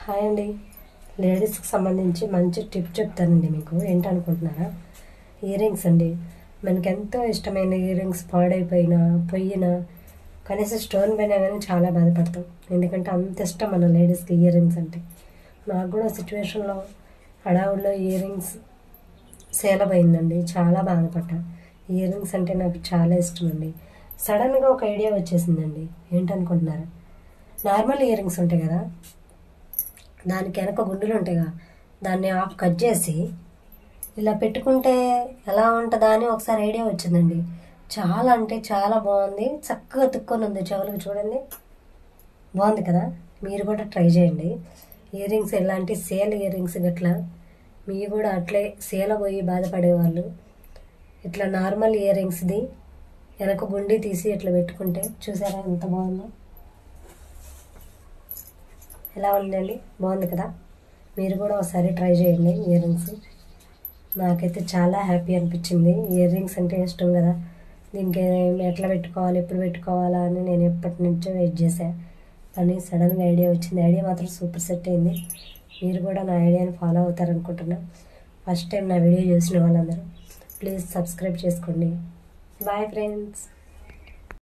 Hi అండి. లేడీస్కి సంబంధించి మంచి టిప్ చెప్తానండి మీకు. ఏంటనుకుంటున్నారా? ఇయర్ రింగ్స్ అండి. మనకి ఎంతో ఇష్టమైన ఇయర్ రింగ్స్ పాడైపోయినా పోయినా కనీసం స్టోన్ పోయినా కానీ చాలా బాధపడతాం. ఎందుకంటే అంత ఇష్టం మన లేడీస్కి ఇయర్ రింగ్స్ అంటే. నాకు కూడా సిచ్యువేషన్లో హడావుడిలో ఇయర్ రింగ్స్ సేల్ పోయిందండి. చాలా బాధపడ్డా. ఇయర్ రింగ్స్ అంటే నాకు చాలా ఇష్టం అండి. సడన్గా ఒక ఐడియా వచ్చేసిందండి. ఏంటనుకుంటున్నారా? నార్మల్ ఇయర్ రింగ్స్ ఉంటాయి కదా, దానికి వెనక గుండులు ఉంటాయిగా, దాన్ని ఆఫ్ కట్ చేసి ఇలా పెట్టుకుంటే ఎలా ఉంటుందా అని ఒకసారి ఐడియా వచ్చిందండి. చాలా అంటే చాలా బాగుంది. చక్కగా తుక్కొని ఉంది చెవులకు. చూడండి, బాగుంది కదా. మీరు కూడా ట్రై చేయండి. ఇయర్ రింగ్స్ ఎలాంటి సేల్ ఇయర్ రింగ్స్ గట్లా మీరు కూడా అట్లే సేల పోయి బాధపడేవాళ్ళు ఇట్లా నార్మల్ ఇయర్ రింగ్స్ది వెనక గుండి తీసి ఇట్లా పెట్టుకుంటే చూసారా ఎంత బాగుందో. ఎలా ఉందండి? బాగుంది కదా. మీరు కూడా ఒకసారి ట్రై చేయండి ఇయర్ రింగ్స్. నాకైతే చాలా హ్యాపీ అనిపించింది. ఇయర్ రింగ్స్ అంటే ఇష్టం కదా, దీనికి ఎట్లా పెట్టుకోవాలి, ఎప్పుడు పెట్టుకోవాలా అని నేను ఎప్పటి నుంచో వెయిట్ చేశాను. కానీ సడన్గా ఐడియా వచ్చింది. ఐడియా మాత్రం సూపర్ సెట్ అయింది. మీరు కూడా నా ఐడియాని ఫాలో అవుతారనుకుంటున్నా. ఫస్ట్ టైం నా వీడియో చూసిన వాళ్ళందరూ ప్లీజ్ సబ్స్క్రైబ్ చేసుకోండి. Bye friends.